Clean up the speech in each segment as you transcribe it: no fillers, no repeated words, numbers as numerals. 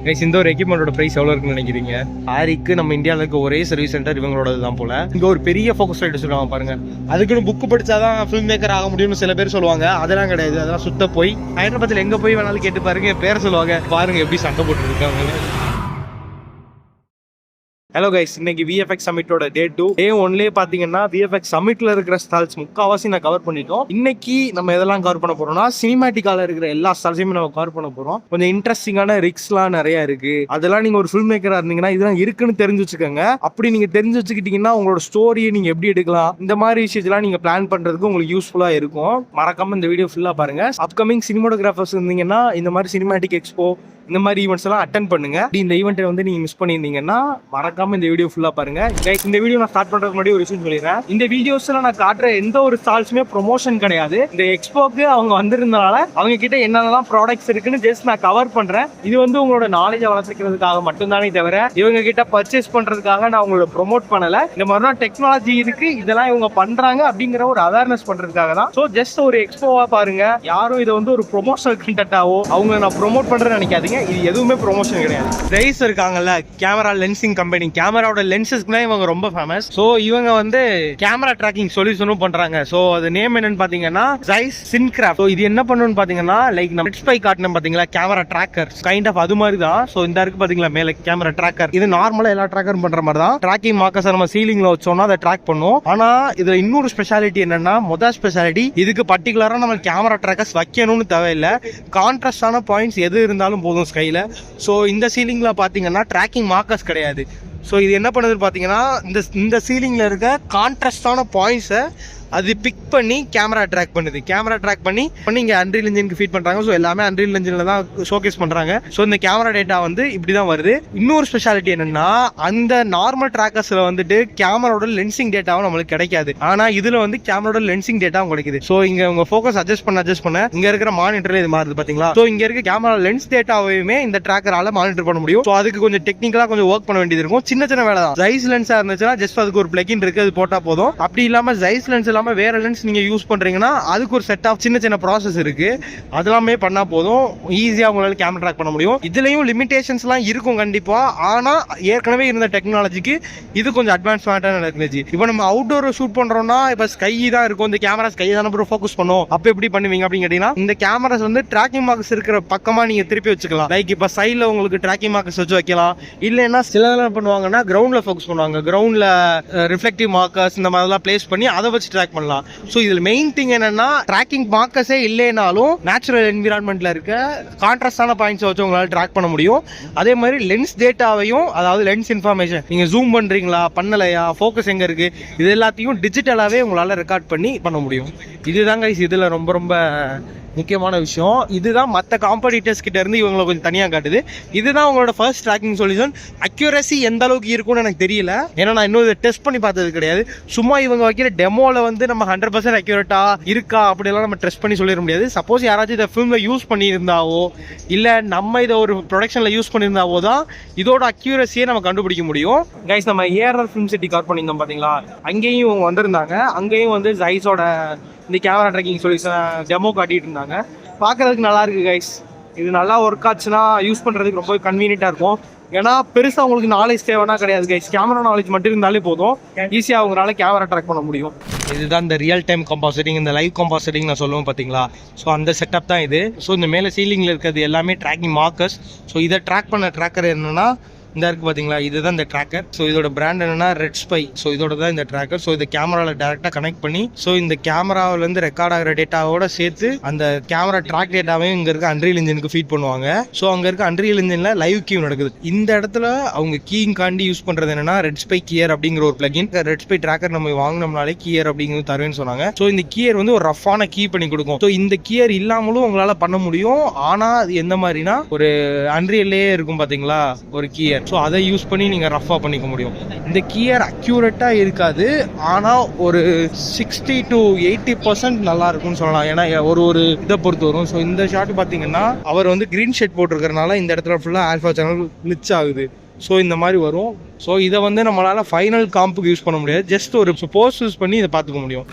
Guys இந்த ஒரு எக்யூப்மெண்டோட price எவ்வளோ இருக்குன்னு நினைக்கிறீங்க? ஆரிக்கு நம்ம இந்தியாவில் இருக்க ஒரே சர்வீஸ் சென்டர் இவங்களோட தான் போல. இங்கே ஒரு பெரிய ஃபோக்கஸ் லைட் சொல்லுவாங்க பாருங்க. அதுக்குன்னு புக்கு படிச்சாதான் ஃபில்ம் மேக்கர் ஆக முடியும்னு சில பேர் சொல்லுவாங்க. அதெல்லாம் கிடையாது, அதெல்லாம் சுத்த போய் ஹைதராபாத்தில் எங்கே போய் வேணாலும் கேட்டு பாருங்க, பேரை சொல்லுவாங்க. பாருங்க எப்படி சண்டை போட்டு இருக்காங்க. ஹலோ கைஸ், இன்னைக்கு விஎஃப்எக்ஸ் சமிட்டோட டே 2. டே 1லேயே பார்த்தீங்கன்னா விஎஃப்எக்ஸ் சமிட்ல இருக்கிற ஸ்டால்ஸ் முக்கால்வாசி நான் கவர் பண்ணிட்டோம். இன்னைக்கு நம்ம எதெல்லாம் கவர் பண்ண போறோம்னா, சினிமேட்டிக்கால இருக்கிற எல்லா ஸ்டால்ஸையுமே நம்ம கவர் பண்ண போறோம். கொஞ்சம் இன்ட்ரெஸ்டிங்கான ரிக்ஸ்லாம் நிறைய இருக்கு. அதெல்லாம் நீங்க ஒரு ஃபில்ம் மேக்கரா இருந்தீங்கன்னா இதெல்லாம் இருக்குன்னு தெரிஞ்சு வச்சுக்கோங்க. அப்படி நீங்க தெரிஞ்சு வச்சுக்கிட்டீங்கன்னா உங்களோட ஸ்டோரியை நீங்க எப்படி எடுக்கலாம், இந்த மாதிரி விஷயத்தெல்லாம் நீங்க பிளான் பண்றதுக்கு உங்களுக்கு யூஸ்ஃபுல்லா இருக்கும். மறக்காம இந்த வீடியோ ஃபுல்லா பாருங்க. அப்கமிங் சினிமோட்டோகிராஃபர்ஸ் இருந்தீங்கன்னா இந்த மாதிரி சினிமேட்டிக் எக்ஸ்போ இந்த மாதிரி ஈவெண்ட்ஸ் எல்லாம் அட்டென்ட் பண்ணுங்க. இந்த ஈவெண்ட்டை வந்து நீங்க மிஸ் பண்ணியிருந்தீங்கன்னா மறக்காம இந்த வீடியோ ஃபுல்லா பாருங்க. இந்த வீடியோ நான் ஸ்டார்ட் பண்றதுக்கு முன்னாடி ஒரு விஷயம் சொல்லிடுறேன். இந்த வீடியோஸ்ல நான் காட்டுற எந்த ஒரு ஸ்டால்ஸுமே ப்ரொமோஷன் கிடையாது. இந்த எக்ஸ்போக்கு அவங்க வந்திருந்தனால அவங்க கிட்ட என்னென்னலாம் ப்ராடக்ட்ஸ் இருக்குன்னு ஜஸ்ட் நான் கவர் பண்றேன். இது வந்து உங்களோட நாலேஜை வளர்த்துக்கிறதுக்காக மட்டும்தானே தவிர இவங்க கிட்ட பர்ச்சேஸ் பண்றதுக்காக நான் உங்களோட ப்ரொமோட் பண்ணல. இந்த மாதிரி தான் டெக்னாலஜி இருக்கு, இதெல்லாம் இவங்க பண்றாங்க அப்படிங்கிற ஒரு அவேர்னஸ் பண்றதுக்காக தான். ஸோ ஜஸ்ட் ஒரு எக்ஸ்போவா பாருங்க. யாரும் இதை வந்து ஒரு ப்ரொமோஷனல் கண்டென்ட்டாவோ அவங்க நான் ப்ரொமோட் பண்றேன்னு நினைக்காதீங்க. இது எதுவுமே ப்ரொமோஷன் கிடையாது. ஜெய்ஸ் இருக்காங்கல்ல, கேமரா லென்சிங் கம்பெனி, கேமராவோட லென்சஸ்க்குனா இவங்க ரொம்ப ஃபேமஸ். ஸோ இவங்க வந்து கேமரா ட்ராக்கிங் சொல்யூஷனும் பண்றாங்க. ஸோ அது நேம் என்னன்னு பாத்தீங்கன்னா ஜெய்ஸ் சின்கிராஃப்ட். ஸோ இது என்ன பண்ணணும்னு பாத்தீங்கன்னா, லைக் நம்ம ஸ்பை காட்டணும் பாத்தீங்களா, கேமரா ட்ராக்கர் கைண்ட் ஆஃப் அது மாதிரி தான். ஸோ இந்த இருக்கு பாத்தீங்களா மேல கேமரா ட்ராக்கர், இது நார்மலா எல்லா ட்ராக்கரும் பண்ற மாதிரி தான். ட்ராக்கிங் மார்க்கர்ஸ் நம்ம சீலிங்ல வச்சோம்னா அதை ட்ராக் பண்ணும். ஆனா இதுல இன்னொரு ஸ்பெஷாலிட்டி என்னன்னா, முதல் ஸ்பெஷாலிட்டி இதுக்கு பர்டிகுலரா நம்ம கேமரா ட்ராக்கர்ஸ் வைக்கணும்னு தேவையில்லை. கான்ட்ராஸ்டான பாயிண்ட்ஸ் எது இருந்தாலும் போதும் ஸ்கைல. ஸோ இந்த சீலிங்ல பாத்தீங்கன்னா ட்ராக்கிங் மார்க்கர்ஸ் கிடையாது. ஸோ இது என்ன பண்ணுதுன்னு பார்த்தீங்கன்னா, இந்த சீலிங்கில் இருக்க கான்ட்ராஸ்டான பாயிண்ட்ஸை அது பிக் பண்ணி கேமரா ட்ராக் பண்ணுது. கேமரா ட்ராக் பண்ணி இங்கே அன்ரியல் இன்ஜினுக்கு ஃபீட் பண்ணுறாங்க. ஸோ எல்லாமே அன்ரியல் இன்ஜினில் தான் ஷோகேஸ் பண்ணுறாங்க. ஸோ இந்த கேமரா டேட்டா வந்து இப்படி தான் வருது. இன்னொரு ஸ்பெஷாலிட்டி என்னன்னா, அந்த நார்மல் ட்ராக்கர்ஸில் வந்துட்டு கேமராவோட லென்சிங் டேட்டாவும் நம்மளுக்கு கிடைக்காது. ஆனால் இதில் வந்து கேமராவோட லென்சிங் டேட்டாவும் கிடைக்குது. ஸோ இங்கே உங்கள் ஃபோக்கஸ் அட்ஜஸ்ட் பண்ண இங்கே இருக்கிற மானிட்டரில் இது மாறுது பார்த்தீங்களா. ஸோ இங்கே இருக்க கேமரா லென்ஸ் டேட்டாவையுமே இந்த ட்ராக்கரால் மானிட்டர் பண்ண முடியும். ஸோ அதுக்கு கொஞ்சம் டெக்னிக்கலாக கொஞ்சம் ஒர்க் பண்ண வேண்டியது இருக்கும். சின்ன சின்ன வேலை தான். ஜைஸ் லென்ஸாக இருந்துச்சுன்னா ஜஸ்ட் அதுக்கு ஒரு பிளக்கின் இருக்கு, அது போட்டால் போதும். அப்படி இல்லாமல் ஜைஸ் லென்ஸ் இல்லாமல் வேற லென்ஸ் நீங்க யூஸ் பண்றீங்கன்னா அதுக்கு ஒரு செட் ஆஃப் சின்ன சின்ன ப்ராசஸ் இருக்கு. அதெல்லாமே பண்ணா போதும், ஈஸியா உங்களால கேமரா ட்ராக் பண்ண முடியும். இதுலயும் லிமிடேஷன்ஸ் எல்லாம் இருக்கும் கண்டிப்பா. ஆனா ஏற்கனவே இருந்த டெக்னாலஜிக்கு இது கொஞ்சம் அட்வான்ஸ்மெண்டான டெக்னாலஜி. இப்போ நம்ம அவுட்டோர் ஷூட் பண்றோம்னா இப்ப ஸ்கை தான் இருக்கும், இந்த கேமரா ஸ்கை தான் நம்ம ஃபோக்கஸ் பண்ணும். அப்ப எப்படி பண்ணுவீங்க அப்படின்னு கேட்டீங்கன்னா, இந்த கேமராஸ் வந்து ட்ராக்கிங் மார்க்ஸ் இருக்கிற பக்கமா நீங்க திருப்பி வச்சுக்கலாம். லைக் இப்ப சைட்ல உங்களுக்கு ட்ராக்கிங் மார்க்ஸ் வச்சு வைக்கலாம். இல்லைன்னா சில என்ன பண்ணுவாங்கன்னா கிரவுண்ட்ல ஃபோக்கஸ் பண்ணுவாங்க. கிரவுண்ட்ல ரிஃப்ளெக்டிவ் மார்க்கர்ஸ் இந்த மாதிரிலாம் பிளேஸ் பண்ணி அதை வச்சு ட்ராக் பண்ணலாம். ஸோ இதில் மெயின் திங் என்னன்னா, ட்ராக்கிங் மார்க்கர்ஸே இல்லைனாலும் நேச்சுரல் என்விரான்மெண்ட்ல இருக்க கான்ட்ராஸ்டான பாயிண்ட்ஸ் வச்சு உங்களால் ட்ராக் பண்ண முடியும். அதே மாதிரி லென்ஸ் டேட்டாவையும், அதாவது லென்ஸ் இன்ஃபர்மேஷன், நீங்க ஜூம் பண்றீங்களா பண்ணலையா, ஃபோக்கஸ் எங்க இருக்கு, இது எல்லாத்தையும் டிஜிட்டலாவே உங்களால ரெக்கார்ட் பண்ணி பண்ண முடியும். இதுதாங்க இதுல ரொம்ப ரொம்ப முக்கியமான விஷயம். இதுதான் மற்ற காம்படிட்டர்ஸ் கிட்ட இருந்து இவங்களை கொஞ்சம் தனியாக காட்டுது. இதுதான் உங்களோட ஃபர்ஸ்ட் ட்ராக்கிங் சொல்யூஷன். அக்யூரசி எந்த அளவுக்கு இருக்கும்னு எனக்கு தெரியல, ஏன்னா நான் இன்னும் இதை டெஸ்ட் பண்ணி பார்த்தது கிடையாது. சும்மா இவங்க வைக்கிற டெமோல வந்து நம்ம 100% அக்யூரேட்டா இருக்கா அப்படியெல்லாம் நம்ம டெஸ்ட் பண்ணி சொல்லிட முடியாது. சப்போஸ் யாராச்சும் இதை ஃபிலிம்ல யூஸ் பண்ணியிருந்தாவோ இல்லை நம்ம இதை ஒரு ப்ரொடக்ஷன்ல யூஸ் பண்ணியிருந்தாவோ தான் இதோட அக்யூரசியை நம்ம கண்டுபிடிக்க முடியும். கைஸ், நம்ம ஏஆர்ஆர் ஃபிலிம் சிட்டி கவர் பண்ணியிருந்தோம் பார்த்தீங்களா, அங்கேயும் இவங்க வந்திருந்தாங்க. அங்கேயும் வந்து ஜைஸோட இந்த கேமரா ட்ராக்கிங் சொல்யூஷன் டெமோ காட்டிட்டு இருந்தாங்க. பார்க்கறதுக்கு நல்லா இருக்கு கைஸ். இது நல்லா ஒர்க் ஆச்சுன்னா யூஸ் பண்ணுறதுக்கு ரொம்ப கன்வீனியன்ட்டாக இருக்கும். ஏன்னா பெருசாக உங்களுக்கு நாலேஜ் தேவைன்னா கிடையாது கைஸ். கேமரா நாலேஜ் மட்டும் இருந்தாலே போதும், ஈஸியாக அவங்களால கேமரா ட்ராக் பண்ண முடியும். இதுதான் இந்த ரியல் டைம் கம்பாசிட்டிங், இந்த லைவ் கம்பாசிட்டிங் நான் சொல்லுவேன் பார்த்தீங்களா. ஸோ அந்த செட்டப் தான் இது. ஸோ இந்த மேலே சீலிங்கில் இருக்கிறது எல்லாமே ட்ராக்கிங் மார்க்கர்ஸ். ஸோ இதை ட்ராக் பண்ண ட்ராக்கர் என்னன்னா இந்த இருக்கு பார்த்தீங்களா, இதுதான் இந்த ட்ராக்கர். ஸோ இதோட பிராண்ட் என்னன்னா ரெட் ஸ்பை. ஸோ இதோட தான் இந்த ட்ராக்கர். ஸோ இந்த கேமராவில் டேரெக்டாக கனெக்ட் பண்ணி, ஸோ இந்த கேமராவிலேருந்து ரெக்கார்ட் ஆகிற டேட்டாவோட சேர்த்து அந்த கேமரா ட்ராக் டேட்டாவையும் இங்கே இருக்க அன்ரியல் இன்ஜினுக்கு ஃபீட் பண்ணுவாங்க. ஸோ அங்கே இருக்க அன்ரியல் இன்ஜினில் லைவ் கியூ நடக்குது. இந்த இடத்துல அவங்க கீயிங் காண்டி யூஸ் பண்ணுறது என்னன்னா ரெட் ஸ்பை கியர் அப்படிங்கிற ஒரு பிளகின். ரெட் ஸ்பை ட்ராக்கர் நம்ம வாங்கினோம்னாலே கியர் அப்படிங்கிறது தருவேன்னு சொன்னாங்க. ஸோ இந்த கியர் வந்து ஒரு ரஃபான கீ பண்ணி கொடுக்கும். ஸோ இந்த கியர் இல்லாமலும் உங்களால் பண்ண முடியும். ஆனால் அது எந்த மாதிரினா, ஒரு அன்ரியல்லே இருக்கும் பார்த்தீங்களா ஒரு கியர். ஸோ அதை யூஸ் பண்ணி நீங்க ரஃபா பண்ணிக்க முடியும். இந்த கியர் அக்யூரேட்டா இருக்காது, ஆனா ஒரு 60 to 80% நல்லா இருக்கும்னு சொல்லலாம். ஏன்னா ஒரு இதை பொறுத்து வரும். ஸோ இந்த ஷாட் பாத்தீங்கன்னா அவர் வந்து கிரீன் ஷேட் போட்டிருக்கிறதுனால இந்த இடத்துல ஃபுல்லா ஆல்ஃபா சேனல் கிளிச் ஆகுது. ஸோ இந்த மாதிரி வரும். ஸோ இதை வந்து நம்மளால ஃபைனல் காம்புக்கு யூஸ் பண்ண முடியாது, ஜஸ்ட் ஒரு போஸ்ட் யூஸ் பண்ணி இதை பார்த்துக்க முடியும்.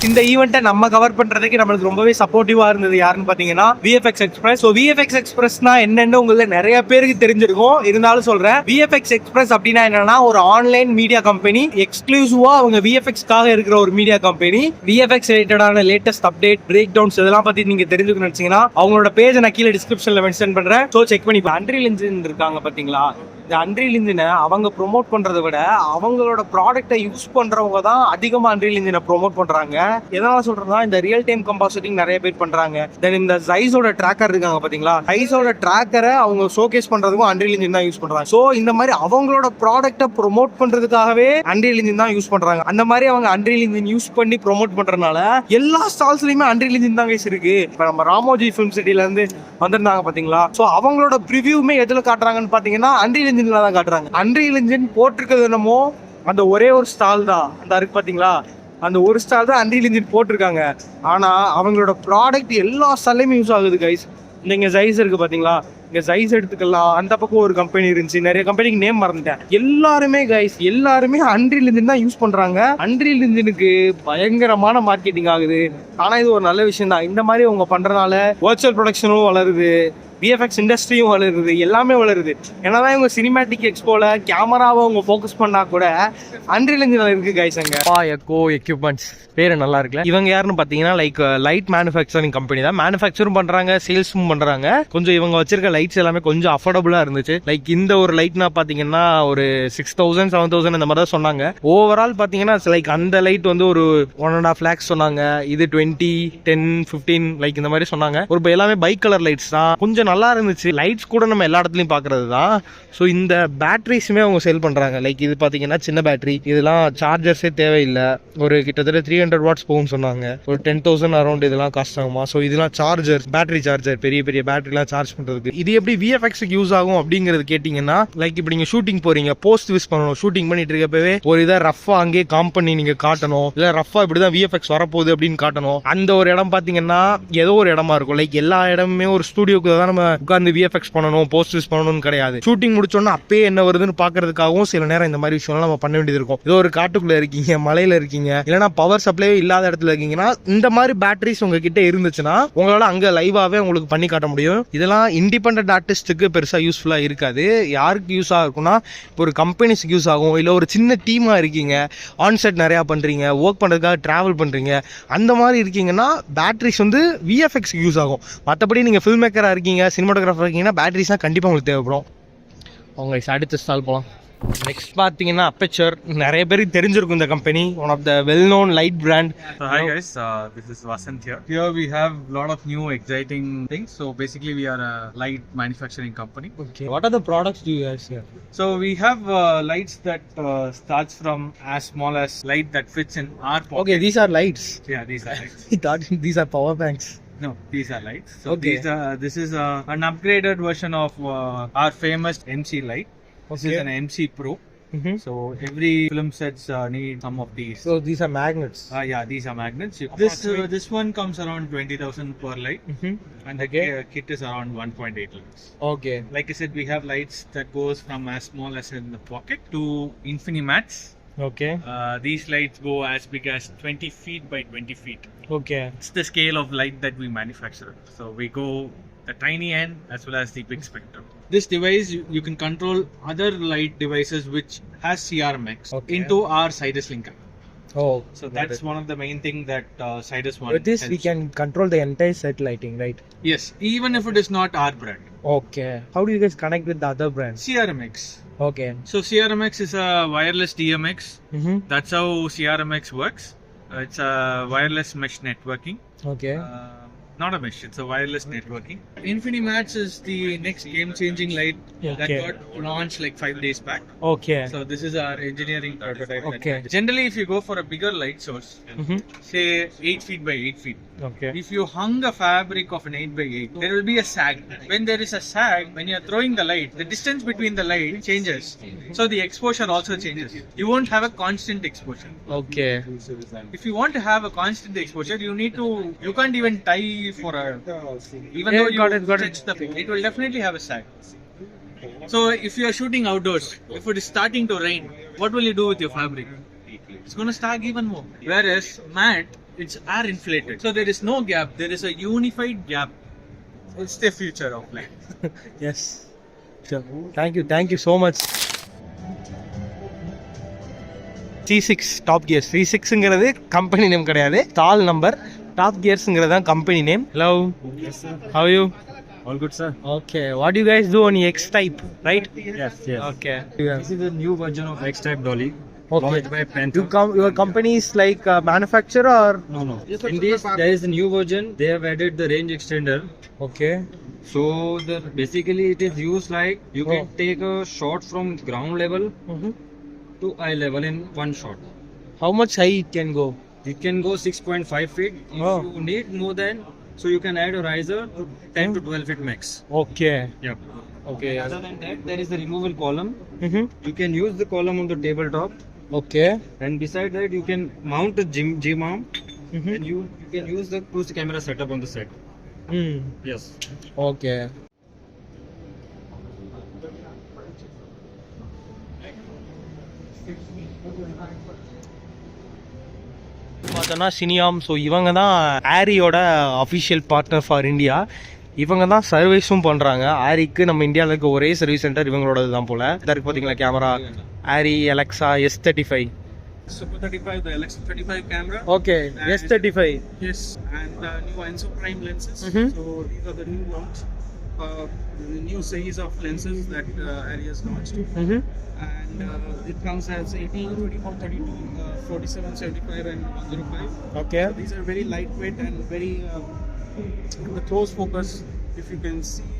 இந்த ஈவெண்ட்டை நம்ம கவர் பண்றதுக்கு நம்மளுக்கு ரொம்பவே சப்போர்ட்டிவா இருந்தது யாருன்னு பாத்தீங்கன்னா VFX Express. ஸோ VFX Expressனா என்னன்னு உங்களுக்கு நிறைய பேருக்கு தெரிஞ்சிருக்கும், இருந்தாலும் சொல்றேன். VFX Express அப்படின்னா என்னன்னா ஒரு ஆன்லைன் மீடியா கம்பெனி, எக்ஸ்க்ளூசிவா அவங்க VFXக்காக இருக்கிற ஒரு மீடியா கம்பெனி. VFX ரிலேட்டடான லேட்டஸ்ட் அப்டேட், பிரேக் டவுன்ஸ் இதெல்லாம் பத்தி நீங்க தெரிஞ்சுக்கணும்னு நினைச்சீங்கன்னா அவங்களோட பேஜ் நான் கீழே டிஸ்கிரிப்ஷன்ல மென்ஷன் பண்றேன். ஸோ செக் பண்ணி. Unreal Engine இருக்காங்க பாத்தீங்களா, இந்த Unreal Engine அவங்க ப்ரோமோட் பண்றதை விட அவங்களோட ப்ராடக்ட்டை யூஸ் பண்றவங்க தான் அதிகமா Unreal Engine ப்ரோமோட் பண்றாங்க. எதனால சொல்றேன்னா இந்த ரியல் டைம் கம்போசிட்டிங் நிறைய பேர் பண்றாங்க. தென் இந்த Zeiss-ஓட ட்ராக்கர் இருக்காங்க பாத்தீங்களா, Zeiss-ஓட ட்ராக்கரை அவங்க ஷோகேஸ் பண்றதுக்கும் Unreal Engine தான் யூஸ் பண்றாங்க. ஸோ இந்த மாதிரி அவங்களோட ப்ராடக்ட்டை ப்ரோமோட் பண்றதுக்காகவே Unreal Engine தான் யூஸ் பண்றாங்க. அந்த மாதிரி அவங்க Unreal Engine யூஸ் பண்ணி ப்ரோமோட் பண்றதுனால எல்லா ஸ்டால்ஸ்லயுமே Unreal Engine தான் கைஸ் இருக்கு. இப்போ நம்ம ராமோஜி ஃபிலிம் சிட்டில இருந்து வந்திருந்தாங்க பாத்தீங்களா, ஸோ அவங்களோட ப்ரிவியூமே எதுல காட்டுறாங்கன்னு பாத்தீங்கன்னா Unreal Engine தான் காட்டுறாங்க. Unreal Engine போட்டிருக்கிறது என்னமோ அந்த ஒரே ஒரு ஸ்டால் தான் அந்த இருக்கு பாத்தீங்களா, அந்த ஒரு ஸ்டால் தான் Unreal Engine போட்டிருக்காங்க. ஆனா அவங்களோட ப்ராடக்ட் எல்லா ஸ்டால்லையுமே யூஸ் ஆகுது கைஸ். இங்க Zeiss இருக்கு பாத்தீங்களா, இங்க Zeiss எடுத்துக்கலாம். அந்த பக்கம் ஒரு கம்பெனி இருந்துச்சு, நிறைய கம்பெனிக்கு நேம் மறந்துட்டேன். எல்லாருமே கைஸ் எல்லாருமே Unreal Engine தான் யூஸ் பண்றாங்க. Unreal Engineக்கு பயங்கரமான மார்க்கெட்டிங் ஆகுது. ஆனா இது ஒரு நல்ல விஷயம் தான். இந்த மாதிரி அவங்க பண்றதுனால வர்ச்சுவல் ப்ரொடக்ஷனும் வளருது, VFX இண்டஸ்ட்ரியும் வளருது, எல்லாமே வளருது. என்னதான் இவங்க சினிமேட்டிக் எக்ஸ்போல கேமராவை அவங்க ஃபோக்கஸ் பண்ணா கூட Unreal Engine இருக்கு கைஸ். அங்க எக்கோ எக்யூப்மெண்ட்ஸ் பேரு நல்லா இருக்குல்ல. இவங்க யாருன்னு பாத்தீங்கன்னா லைட் மேனுஃபேக்சரிங் கம்பெனி தான். மேனுஃபேக்சரும் பண்றாங்க, சேல்ஸும் பண்றாங்க. கொஞ்சம் இவங்க வச்சிருக்க லைட்ஸ் எல்லாமே கொஞ்சம் அஃபோர்டபுளா இருந்துச்சு. இந்த ஒரு லைட்னா பாத்தீங்கன்னா ஒரு 6000 7000 இந்த மாதிரி தான் சொன்னாங்க. ஓவரால் பாத்தீங்கன்னா அந்த லைட் வந்து ஒரு 1.5 lakhs சொன்னாங்க. இது 20, 10, 15 இந்த மாதிரி சொன்னாங்க. ஒரு எல்லாமே பைக் கலர் லைட்ஸ் தான், கொஞ்சம் நல்லா இருந்துச்சு. லைட்ஸ் கூட நம்ம எல்லா இடத்துலயும் பாக்குறது தான். ஸோ இந்த பேட்டரிஸுமே அவங்க சேல் பண்றாங்க. இது பாத்தீங்கன்னா சின்ன பேட்டரி, இதெல்லாம் சார்ஜர்ஸே தேவையில்லை. ஒரு கிட்டத்தட்ட 300 watts போகும் சொன்னாங்க. ஒரு 10,000 அரௌண்ட் இதெல்லாம் காஸ்ட் ஆகுமா. ஸோ இதெல்லாம் சார்ஜர், பேட்டரி சார்ஜர், பெரிய பெரிய பேட்டரிலாம் சார்ஜ் பண்றதுக்கு. இது எப்படி VFXக்கு யூஸ் ஆகும் அப்படிங்கிறது கேட்டீங்கன்னா, இப்போ நீங்க ஷூட்டிங் போறீங்க, போஸ்ட் யூஸ் பண்ணணும். ஷூட்டிங் பண்ணிட்டு இருக்கப்பவே ஒரு இதை ரஃபா அங்கேயே காம் பண்ணி நீங்க காட்டணும், இல்ல ரஃபா இப்படிதான் VFX வரப்போகுது அப்படின்னு காட்டணும். அந்த ஒரு இடம் பாத்தீங்கன்னா ஏதோ ஒரு இடமா இருக்கும். எல்லா இடமுமே ஒரு ஸ்டுடியோக்கு தான் நம்ம உட்கார்ந்து VFX பண்ணணும், போஸ்ட் யூஸ் பண்ணணும்னு கிடையாது. ஷூட்டிங் முடிச்சோன்னா அப்பயே என்ன வருதுன்னு பாக்குறதுக்காகவும் சில நேரம் இந்த மாதிரி விஷயம் நம்ம பண்ண வேண்டியது இருக்கும். ஏதோ ஒரு காட்டுக்குள்ள இருக்கீங்க, மலையில இருக்கீங்க, இல்லைன்னா பவர் சப்ளை இல்லாத இடத்துல இருக்கீங்கன்னா இந்த மாதிரி பேட்டரிஸ் உங்ககிட்ட இருந்துச்சுன்னா உங்களால அங்க லைவாவே உங்களுக்கு பண்ணி காட்ட முடியும். இதெல்லாம் இண்டிபெண்டன்ட் ஆர்டிஸ்டுக்கு பெருசா யூஸ்ஃபுல்லா இருக்காது. யாருக்கு யூஸ் ஆகும்னா இப்போ ஒரு கம்பெனிஸ்க்கு யூஸ் ஆகும். இல்ல ஒரு சின்ன டீமா இருக்கீங்க, ஆன் செட் நிறைய பண்றீங்க, ஒர்க் பண்றதுக்காக டிராவல் பண்றீங்க, அந்த மாதிரி இருக்கீங்கன்னா பேட்டரிஸ் வந்து VFXக்கு யூஸ் ஆகும். மற்றபடி நீங்க ஃபில்ம் மேக்கரா இருக்கீங்க, சினிமாட்டோகிராஃபர் இருக்கீங்கன்னா பேட்டரிஸ் தான் கண்டிப்பா உங்களுக்கு தேவைப்படும். அவங்க அடுத்த ஸ்டால் போகலாம். நெக்ஸ்ட் பார்த்தீங்கன்னா அப்பேச்சர். நிறைய பேருக்கு தெரிஞ்சிருக்கும் இந்த company, one of the well known light brand. Hi guys, this is Vasant here. Here we have a lot of new exciting things. So basically we are a light manufacturing company. Okay. What are the products do you guys here? So we have lights that starts from as small as light that fits in our pocket. Okay, these are lights. Yeah, these are lights. I thought these are power banks. No, these are lights. So okay. This is an upgraded version of our famous MC light. This is an MC Pro. Mm-hmm. So every film sets need some of these. So these are magnets. Yeah, these are magnets. This one comes around 20,000 per light, and the kit is around 1.8 lakhs. Okay. Like I said, we have lights that goes from as small as in the pocket to Infinimats. Okay. These lights go as big as 20 feet by 20 feet. Okay. It's the scale of light that we manufacture. So we go the tiny end as well as the big spectrum. This device you can control other light devices which has CRMX into our Sidus link app. Oh, so that's one of the main thing that Sidus one. With this helps. We can control the entire set lighting, right? Yes, even if it is not our brand. Okay. How do you guys connect with the other brands? CRMX. Okay. So CRMX is a wireless DMX. That's how CRMX works. It's a wireless mesh networking. Okay. Not a mesh, it's a wireless networking. Infinimats is the next game-changing light that got launched like 5 days back. Okay. So this is our engineering prototype. Okay. Generally, if you go for a bigger light source, say 8 feet by 8 feet, okay. If you hung a fabric of an 8 by 8, there will be a sag. When there is a sag, when you are throwing the light, the distance between the light changes. So the exposure also changes. You won't have a constant exposure. Okay. If you want to have a constant exposure, you can't even tie for a, even though you stretch the thing, it will definitely have a sag. So if you are shooting outdoors, if it is starting to rain, what will you do with your fabric? It's going to sag even more. Whereas matte, it's air inflated. So there is no gap. There is a unified gap. It's the future of life. Yes. Sure. Thank you so much. C6 Top Gears. C6ங்கிறது company name கிடையாது, stall number. Top கியர்ஸ்ங்கிறது தான் company name. Hello. Yes, sir. How are you? All good, sir. Okay. What do you guys do on X type, right? Yes, yes. Okay. This is a new version of X-Type dolly. Okay. Launched by Panther. Your company is like a manufacturer or? No. In this, there is a new version. They have added the range extender. Okay. So basically it is used like you can take a shot from ground level to eye level in one shot. How much high it can go? It can go 6.5 feet. If you need more than, so you can add a riser to 10 to 12 feet max. Okay. Yep. Okay. Other than that, there is the removal column. Mm-hmm. You can use the column on the tabletop. Okay. And beside that, you can mount a gym arm, Mm-hmm. and you can use the cruise camera setup on the set. Mm. Yes. Okay. பார்த்தோன்னா சினியாம். So இவங்க தான் ஆரியோட official partner for India. இவங்க தான் சர்வீஸும் பண்ணுறாங்க. ஆரிக்கு நம்ம இந்தியாவில் இருக்க ஒரே சர்வீஸ் சென்டர் இவங்களோடது தான் போல். இருக்கு பார்த்தீங்களா camera, aari Alexa S35. Super 35, the LX35 camera. Okay, S35. Yes, and the new Enso Prime lenses. Mhm. So these are the new launch, the new series of lenses that Arri has launched. And it comes as 18, 24, 32, 47, 75 and 105. Okay. So these are very lightweight and very the close focus. If you can see,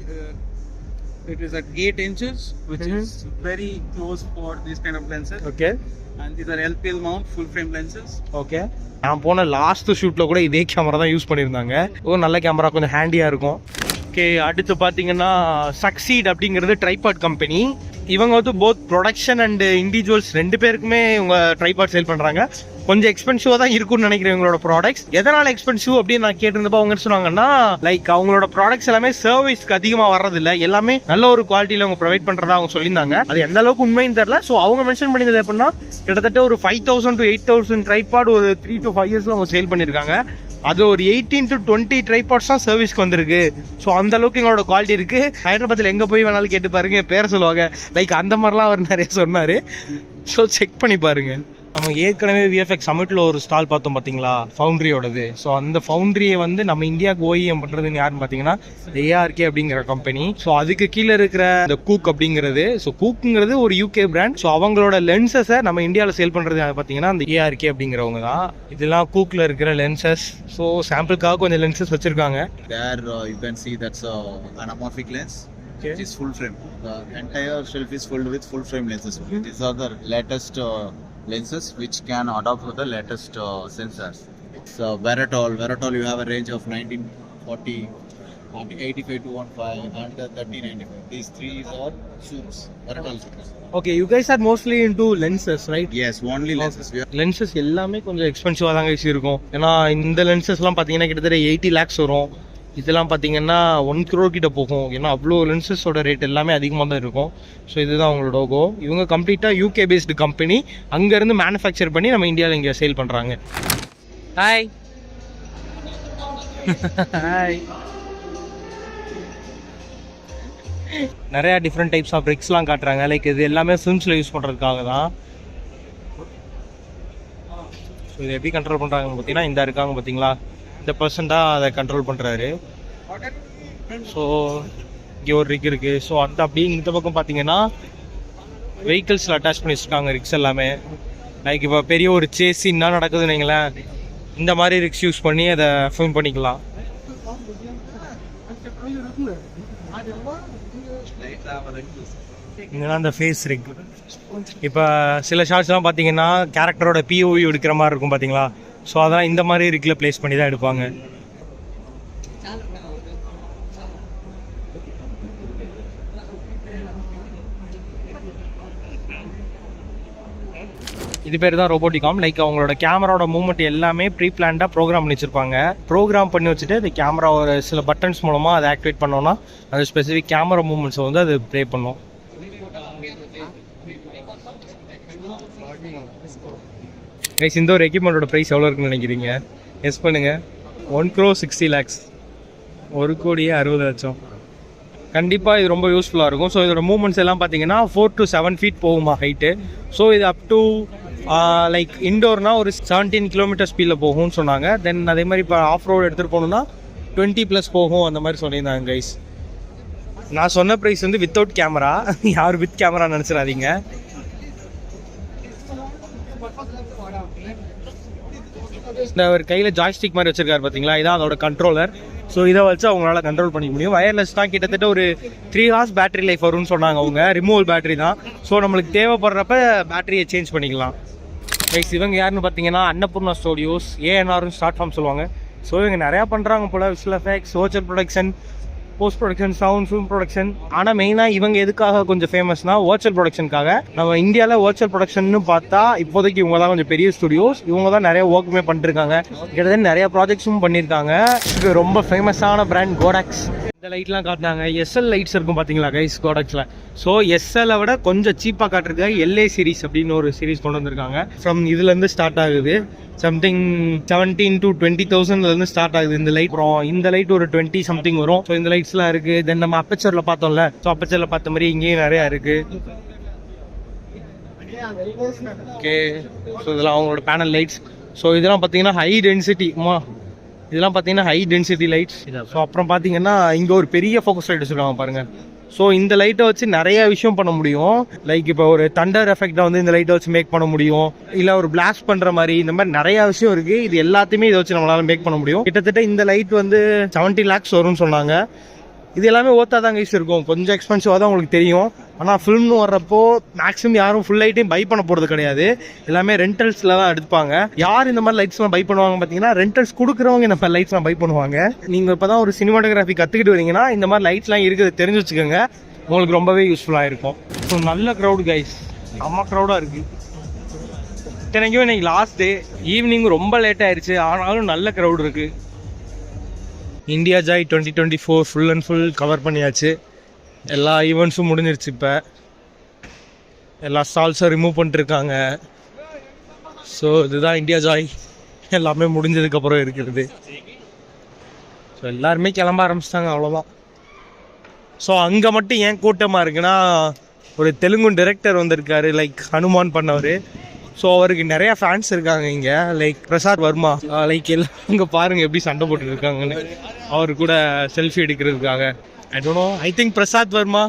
it is at 8 inches, which is very close for these kind of lenses. Okay. And these are LPL mount full frame lenses. Okay. நான் போன last ஷூட்டில் கூட இதே camera தான் use பண்ணியிருந்தாங்க. நல்ல camera, கொஞ்சம் ஹேண்டியாக இருக்கும். Okay, அடுத்து பார்த்தீங்கன்னா சக்சீட் அப்படிங்கிறது ட்ரைபாட் கம்பெனி. இவங்க வந்து போத் ப்ரொடக்ஷன் அண்ட் இண்டிவிஜுவல்ஸ் ரெண்டு பேருக்குமே இவங்க ட்ரைபாட் சேல் பண்ணுறாங்க. கொஞ்சம் எக்ஸ்பென்சிவாக தான் இருக்கும்னு நினைக்கிறேன் இவங்களோட ப்ராடக்ட்ஸ். எதனால் எக்ஸ்பென்சிவ் அப்படின்னு நான் கேட்டிருந்தப்போ அவங்க சொன்னாங்கன்னா, லைக் அவங்களோட ப்ராடக்ட்ஸ் எல்லாமே சர்வீஸ்க்கு அதிகமாக வர்றதில்ல, எல்லாமே நல்ல ஒரு குவாலிட்டியில் அவங்க ப்ரொவைட் பண்ணுறதா அவங்க சொல்லியிருந்தாங்க. அது எந்த அளவுக்கு உண்மைன்னு தெரியல. ஸோ அவங்க மென்ஷன் பண்ணியிருந்தது எப்படின்னா, கிட்டத்தட்ட ஒரு 5,000 to 8,000 ட்ரைபாட் ஒரு 3 to 5 yearsல அவங்க சேல் பண்ணியிருக்காங்க. அது ஒரு 18 to 20 ட்ரைபாட்ஸ் தான் சர்வீஸ்க்கு வந்திருக்கு. ஸோ அந்த அளவுக்கு எங்களோட குவாலிட்டி இருக்கு. ஹைதராபாத்தில் எங்கே போய் வேணாலும் கேட்டு பாருங்க, பேரை சொல்லுவாங்க. லைக் அந்த மாதிரிலாம் அவர் நிறைய சொன்னார். ஸோ செக் பண்ணி பாருங்க. நம்ம ஏற்கனவே விஎஃப்எக்ஸ் சமிட்டில் ஒரு ஸ்டால் பார்த்தோம் பார்த்தீங்களா, ஃபவுண்ட்ரியோடது. ஸோ அந்த ஃபவுண்ட்ரியை வந்து நம்ம இந்தியாவுக்கு ஓஇஎம் பண்ணுறதுன்னு யாருன்னு பார்த்தீங்கன்னா ஏஆர்கே அப்படிங்கிற கம்பெனி. ஸோ அதுக்கு கீழே இருக்கிற இந்த கூக் அப்படிங்கிறது, ஸோ கூக்குங்கிறது ஒரு யூகே பிராண்ட். ஸோ அவங்களோட லென்சஸை நம்ம இந்தியாவில் சேல் பண்ணுறது பார்த்தீங்கன்னா அந்த ஏஆர்கே அப்படிங்கிறவங்க தான். இதெல்லாம் கூக்கில் இருக்கிற லென்சஸ். ஸோ சாம்பிளுக்காக கொஞ்சம் லென்சஸ் வச்சுருக்காங்க. There you can see that's an anamorphic lens. Okay. Which is full frame. The entire shelf is filled with full frame lenses. These are the latest lenses which can adapt with the latest sensors. It's Veritol. Veritol, you have a range of 1940, 85 to 15 and 3095. These three are zooms. Veritol zooms. Okay, you guys are mostly into lenses, right? Yes, only lenses. Lenses எல்லாமே கொஞ்சம் எக்ஸ்பென்சிவாக தாங்க இருக்கும். ஏன்னா இந்த லென்சஸ்லாம் பார்த்தீங்கன்னா கிட்டத்தட்ட 80 lakhs வரும். இதெல்லாம் பார்த்தீங்கன்னா 1 crore கிட்ட போகும். ஏன்னா அவ்வளோ லென்சஸோட ரேட் எல்லாமே அதிகமாக தான் இருக்கும். ஸோ இதுதான் அவங்களோட லோகோ. இவங்க கம்ப்ளீட்டாக யூகே பேஸ்டு கம்பெனி. அங்கேருந்து மேனுஃபேக்சர் பண்ணி நம்ம இந்தியாவில் இங்கே சேல் பண்ணுறாங்க. Hi hi. நிறையா டிஃப்ரெண்ட் டைப்ஸ் ஆஃப் ரிக்ஸ்லாம் காட்டுறாங்க. லைக் இது எல்லாமே ஃபிலிம்ஸில் யூஸ் பண்ணுறதுக்காக தான். ஸோ இதை எப்படி கண்ட்ரோல் பண்ணுறாங்கன்னு பார்த்தீங்கன்னா, இந்த இருக்காங்க பார்த்தீங்களா, இந்த பர்சன் தான் அதை கண்ட்ரோல் பண்ணுறாரு. ஸோ இங்கே ஒரு ரிக் இருக்குது. ஸோ அந்த அப்படியே இந்த பக்கம் பார்த்தீங்கன்னா வெஹிக்கிள்ஸில் அட்டாச் பண்ணி வச்சுருக்காங்க ரிக்ஸ் எல்லாமே. லைக் இப்போ பெரிய ஒரு சேஸ் சீன்னா நடக்குதுன்னு வைங்களேன், இந்த மாதிரி ரிக்ஸ் யூஸ் பண்ணி அதை ஃபில்ம் பண்ணிக்கலாம். இதெல்லாம் அந்த ஃபேஸ் ரிக். இப்போ சில ஷார்ட்ஸ்லாம் பார்த்தீங்கன்னா கேரக்டரோட பிஓவி எடுக்கிற மாதிரி இருக்கும் பார்த்தீங்களா. ஸோ அதெல்லாம் இந்த மாதிரி ரிக்கில் ப்ளேஸ் பண்ணி தான் எடுப்பாங்க. இது பேர் தான் ரோபோட்டிகாம். லைக் அவங்களோட கேமராவோட மூவ்மெண்ட் எல்லாமே ப்ரீ பிளான்டாக ப்ரோக்ராம் பண்ணி வச்சுருப்பாங்க. ப்ரோக்ராம் பண்ணி வச்சுட்டு இந்த கேமரா ஒரு சில பட்டன்ஸ் மூலமாக அதை ஆக்டிவேட் பண்ணோன்னா அது ஸ்பெசிஃபிக் கேமரா மூவ்மெண்ட்ஸை வந்து அது ப்ளே பண்ணும். கைஸ், இந்த ஒரு எக்யூப்மெண்ட்டோட ப்ரைஸ் எவ்வளோ இருக்குன்னு நினைக்கிறீங்க? எஸ் பண்ணுங்க. 1,60,00,000, 1,60,00,000. கண்டிப்பாக இது ரொம்ப யூஸ்ஃபுல்லாக இருக்கும். ஸோ இதோட மூவ்மெண்ட்ஸ் எல்லாம் பார்த்தீங்கன்னா 4 to 7 feet போகுமா ஹைட்டு. ஸோ இது அப் டு லைக் இண்டோர்னால் ஒரு 17 km ஸ்பீடில் போகும்னு சொன்னாங்க. தென் அதே மாதிரி இப்போ ஆஃப் ரோடு எடுத்துகிட்டு போகணுன்னா 20+ போகும் அந்த மாதிரி சொல்லியிருந்தாங்க கைஸ். நான் சொன்ன ப்ரைஸ் வந்து வித்தவுட் கேமரா, யார் வித் கேமரா நினச்சிடாதீங்க. இந்த ஒரு கையில் ஜாய்ஸ்டிக் மாதிரி வச்சிருக்காரு பார்த்தீங்களா, இதான் அதோட கண்ட்ரோலர். ஸோ இதை வச்சு அவங்களால கண்ட்ரோல் பண்ணிக்க முடியும். வயர்லெஸ் தான், கிட்டத்தட்ட ஒரு 3 hours பேட்டரி லைஃப் வரும்னு சொன்னாங்க அவங்க. ரிமூவல் பேட்டரி தான். ஸோ நம்மளுக்கு தேவைப்படுறப்ப பேட்டரியை சேஞ்ச் பண்ணிக்கலாம். கைஸ் இவங்க யாருன்னு பார்த்தீங்கன்னா அன்னபூர்ணா ஸ்டுடியோஸ், ஏஎன்ஆர்னு ஷார்ட் ஃபார்ம் சொல்லுவாங்க. ஸோ இவங்க நிறையா பண்ணுறாங்க போல், visual effects, virtual production, post production, sound, film production. ஆனால் மெயினாக இவங்க எதுக்காக கொஞ்சம் ஃபேமஸ்னா வர்ச்சுவல் ப்ரொடக்ஷனுக்காக. நம்ம இந்தியாவில் வர்ச்சுவல் ப்ரொடக்ஷன் பார்த்தா இப்போதைக்கு இவங்க தான் கொஞ்சம் பெரிய ஸ்டுடியோஸ். இவங்க தான் நிறைய ஒர்க்குமே பண்ணிருக்காங்க, கிட்டத்தட்ட நிறைய ப்ராஜெக்ட்ஸும் பண்ணியிருக்காங்க. இது ரொம்ப ஃபேமஸான பிராண்ட் கோடாக்ஸ். இந்த லைட்லாம் காட்டினாங்க. எஸ்எல் லைட்ஸ் இருக்கும் பார்த்தீங்களா கைஸ் கோடாக்ஸில். ஸோ எஸ்எல்லை விட கொஞ்சம் சீப்பாக காட்டுறதுக்காக எல்ஏ சீரிஸ் அப்படின்னு ஒரு சீரிஸ் கொண்டு வந்திருக்காங்க. ஃப்ரம் இதுலேருந்து ஸ்டார்ட் ஆகுது, சம்திங் 17,000 to 20,000 ஸ்டார்ட் ஆகுது இந்த லைட். அப்புறம் இந்த லைட் ஒரு 20 something வரும். ஸோ இந்த லைட்ஸ்லாம் இருக்குது. தென் நம்ம அப்பச்சரில் பார்த்தோம்ல, ஸோ அப்பச்சரில் பார்த்த மாதிரி இங்கேயும் நிறையா இருக்குது. ஓகே, ஸோ இதெல்லாம் அவங்களோட பேனல் லைட்ஸ். ஸோ இதெல்லாம் பார்த்தீங்கன்னா ஹை டென்சிட்டி, இதெல்லாம் பார்த்தீங்கன்னா ஹை டென்சிட்டி லைட்ஸ். ஸோ அப்புறம் பார்த்தீங்கன்னா இங்கே ஒரு பெரிய ஃபோக்கஸ் லைட் வச்சுருக்காங்க பாருங்கள். ஸோ இந்த லைட்டை வச்சு நிறைய விஷயம் பண்ண முடியும். லைக் இப்போ ஒரு தண்டர் எஃபெக்டை வந்து இந்த லைட்டை வச்சு மேக் பண்ண முடியும், இல்லை ஒரு பிளாஸ்ட் பண்ணுற மாதிரி, இந்த மாதிரி நிறையா விஷயம் இருக்குது. இது எல்லாத்தையுமே இதை வச்சு நம்மளால மேக் பண்ண முடியும். கிட்டத்தட்ட இந்த லைட் வந்து 70 lakhs வரும்னு சொன்னாங்க. இது எல்லாமே ஓத்தா தான் கைஸ் இருக்கும், கொஞ்சம் எக்ஸ்பென்சிவாக தான் உங்களுக்கு தெரியும். ஆனால் ஃபிலிம்னு வர்றப்போ மேக்ஸிமம் யாரும் ஃபுல் லைட்டையும் பை பண்ண போகிறது கிடையாது, எல்லாமே ரெண்டல்ஸில் தான் எடுப்பாங்க. யார் இந்த மாதிரி லைட்ஸ்லாம் பை பண்ணுவாங்க பார்த்தீங்கன்னா, ரெண்டல்ஸ் கொடுக்குறவங்க இந்த மாதிரி லைட்ஸ்லாம் பை பண்ணுவாங்க. நீங்கள் இப்போ தான் ஒரு சினிமாட்டோகிராஃபி கற்றுக்கிட்டு வரீங்கன்னா இந்த மாதிரி லைட்ஸ்லாம் இருக்குது தெரிஞ்சு வச்சுக்கோங்க, உங்களுக்கு ரொம்பவே யூஸ்ஃபுல்லாக இருக்கும். ஸோ நல்ல க்ரௌடு கைஸ், செம்ம க்ரௌடாக இருக்குது. இத்தனைக்கும் இன்னைக்கு லாஸ்ட் டே, ஈவினிங் ரொம்ப லேட் ஆயிடுச்சு, ஆனாலும் நல்ல க்ரௌடு இருக்குது. India Joy 2024 full and full cover பண்ணியாச்சு. எல்லா ஈவெண்ட்ஸும் முடிஞ்சிருச்சு. இப்போ எல்லா ஸ்டால்ஸும் ரிமூவ் பண்ணிட்டுருக்காங்க. ஸோ இதுதான் இந்தியா ஜாய், எல்லாமே முடிஞ்சதுக்கப்புறம் இருக்கிறது. ஸோ எல்லாருமே கிளம்ப ஆரம்பிச்சிட்டாங்க, அவ்வளோதான். ஸோ அங்கே மட்டும் ஏன் கூட்டமாக இருக்குன்னா, ஒரு தெலுங்கு டைரக்டர் வந்திருக்காரு, லைக் ஹனுமான் பண்ணவர். ஸோ அவருக்கு நிறையா ஃபேன்ஸ் இருக்காங்க இங்கே, லைக் பிரசாத் வர்மா, லைக் எல்லாம் இங்கே பாருங்கள் எப்படி சண்டை போட்டு இருக்காங்கன்னு அவர் கூட செல்ஃபி எடுக்கிறதுக்காக. I don't know, I think Prasad Varma.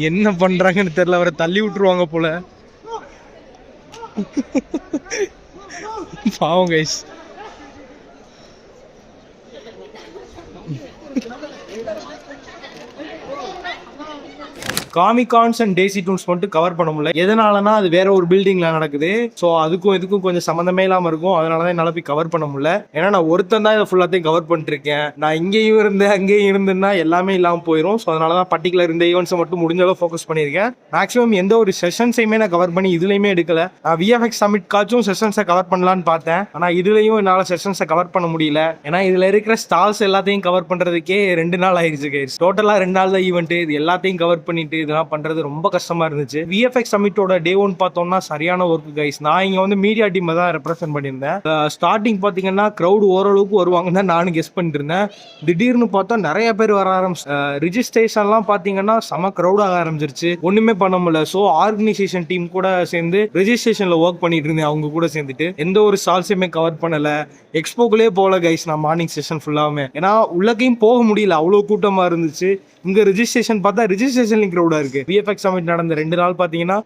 என்ன பண்ணுறாங்கன்னு தெரியல, அவரை தள்ளி விட்டுருவாங்க போல. பாவம் guys. Comicons and Desi Toons மட்டும் கவர் பண்ண முடியல. எதனாலனா அது வேற ஒரு பில்டிங்ல நடக்குது. ஸோ அதுக்கும் இதுக்கும் கொஞ்சம் சம்மந்தமே இல்லாமல் இருக்கும். அதனால தான் என்னால் போய் கவர் பண்ண முடியல. ஏன்னா நான் ஒருத்தன் தான் இதை ஃபுல்லாத்தையும் கவர் பண்ணிட்டு இருக்கேன். நான் இங்கேயும் இருந்தேன் அங்கேயும் இருந்தேன்னா எல்லாமே இல்லாமல் போயிடும். ஸோ அதனால தான் பர்டிகுலர் இந்த ஈவெண்ட்ஸை மட்டும் முடிஞ்ச அளவு ஃபோக்கஸ் பண்ணியிருக்கேன். மேக்ஸிமம் எந்த ஒரு செஷன்ஸையுமே நான் கவர் பண்ணி இதுலையுமே எடுக்கல. நான் விஎஃப்எக்ஸ் சமிட் காச்சும் செஷன்ஸை கவர் பண்ணலான்னு பார்த்தேன். ஆனால் இதுலையும் என்னால் செஷன்ஸை கவர் பண்ண முடியல. ஏன்னா இதில் இருக்கிற ஸ்டால்ஸ் எல்லாத்தையும் கவர் பண்ணுறதுக்கே 2 நாள் ஆயிடுச்சு கைஸ். டோட்டலாக 2 நாள் தான் ஈவெண்ட். இது எல்லாத்தையும் கவர் பண்ணிட்டு இதெல்லாம் பண்றது ரொம்ப கஷ்டமா இருந்துச்சு. விஎஃப்எக்ஸ் சமிட்டோட டே 1 பார்த்தோம்னா சரியான ஒர்க் கைஸ். நான் இங்க வந்து மீடியா டீமை தான் ரெப்ரசென்ட் பண்ணியிருந்தேன். ஸ்டார்டிங் பார்த்தீங்கன்னா க்ரௌட் ஓரளவுக்கு வருவாங்க தான் நானும் கெஸ் பண்ணிட்டு இருந்தேன். திடீர்னு பார்த்தா நிறைய பேர் வர ஆரம்பிச்சு. ரிஜிஸ்ட்ரேஷன்லாம் பார்த்தீங்கன்னா செம க்ரௌட் ஆக ஆரம்பிச்சிருச்சு. ஒண்ணுமே பண்ண முடியல. ஸோ ஆர்கனைசேஷன் டீம் கூட சேர்ந்து ரெஜிஸ்ட்ரேஷன்ல ஒர்க் பண்ணிட்டு இருந்தேன். அவங்க கூட சேர்ந்துட்டு எந்த ஒரு ஸ்டால்ஸையுமே கவர் பண்ணல. எக்ஸ்போக்குள்ளே போல கைஸ் நான் மார்னிங் செஷன் ஃபுல்லாமே. ஏன்னா உள்ளக்கையும் போக முடியல, அவ்வளோ கூட்டமா இருந்துச்சு. இங்க ரெஜிஸ்ட்ரேஷன் பார்த்தா ரெஜிஸ்ட்ரேஷன் க்ரௌடா இருக்கு. விஎஃப்எக்ஸ் சமிட் நடந்த 2 நாள் பார்த்தீங்கன்னா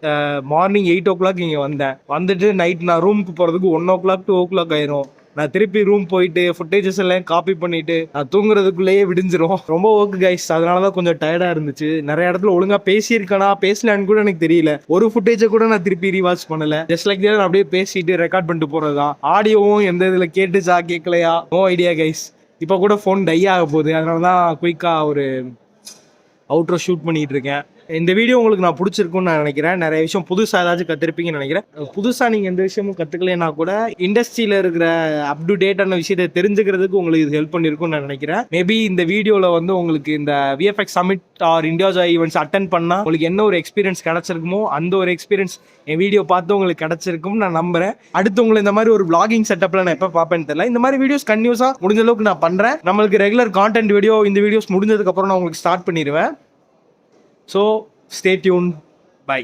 மார்னிங் 8 o'clock இங்கே வந்தேன். வந்துட்டு நைட் நான் ரூமுக்கு போகிறதுக்கு 1 o'clock 2 o'clock ஆயிரும். நான் திருப்பி ரூம் போயிட்டு ஃபுட்டேஜஸ் எல்லாம் காப்பி பண்ணிட்டு நான் தூங்குறதுக்குள்ளேயே விடிஞ்சிரும். ரொம்ப ஒர்க் கைஸ். அதனால தான் கொஞ்சம் டயர்டாக இருந்துச்சு. நிறைய இடத்துல ஒழுங்காக பேசியிருக்கேனா பேசலான்னு கூட எனக்கு தெரியல. ஒரு ஃபுட்டேஜை கூட நான் திருப்பி ரீவாச் பண்ணல. ஜஸ்ட் லைக் நான் அப்படியே பேசிட்டு ரெக்கார்ட் பண்ணிட்டு போகிறதா. ஆடியோவும் எந்த இதில் கேட்டுச்சா கேட்கலையா நோ ஐடியா கைஸ். இப்போ கூட ஃபோன் டை ஆக போகுது. அதனால தான் குயிக்காக ஒரு அவுட்ரோ ஷூட் பண்ணிட்டு இருக்கேன். இந்த வீடியோ உங்களுக்கு நான் பிடிச்சிருக்கும்னு நான் நினைக்கிறேன். நிறைய விஷயம் புதுசாக ஏதாச்சும் கற்றுருப்பீங்கன்னு நினைக்கிறேன். புதுசாக நீங்கள் எந்த விஷயமும் கற்றுக்கலைன்னா கூட இண்டஸ்ட்ரியில் இருக்கிற அப் டு டேட்டான விஷயத்தை தெரிஞ்சுக்கிறதுக்கு உங்களுக்கு இது ஹெல்ப் பண்ணியிருக்கும்னு நான் நினைக்கிறேன். மேபி இந்த வீடியோவில் வந்து உங்களுக்கு இந்த VFX summit or India Joy events attend பண்ணால் உங்களுக்கு என்ன ஒரு எக்ஸ்பீரியன்ஸ் கிடச்சிருக்குமோ அந்த ஒரு எக்ஸ்பீரியன்ஸ் என் வீடியோ பார்த்து உங்களுக்கு கிடச்சிருக்கும்னு நான் நம்புறேன். அடுத்து உங்களை இந்த மாதிரி ஒரு vlogging செட்டப்பில் நான் எப்போ பார்ப்பேன்னு தெரியல. இந்த மாதிரி வீடியோஸ் கன்டினியூஸாக முடிஞ்ச அளவுக்கு நான் பண்ணுறேன். நம்மளுக்கு ரெகுலர் கான்டென்ட் வீடியோ இந்த வீடியோஸ் முடிஞ்சதுக்கப்புறம் நான் உங்களுக்கு ஸ்டார்ட் பண்ணிடுவேன். So stay tuned. Bye.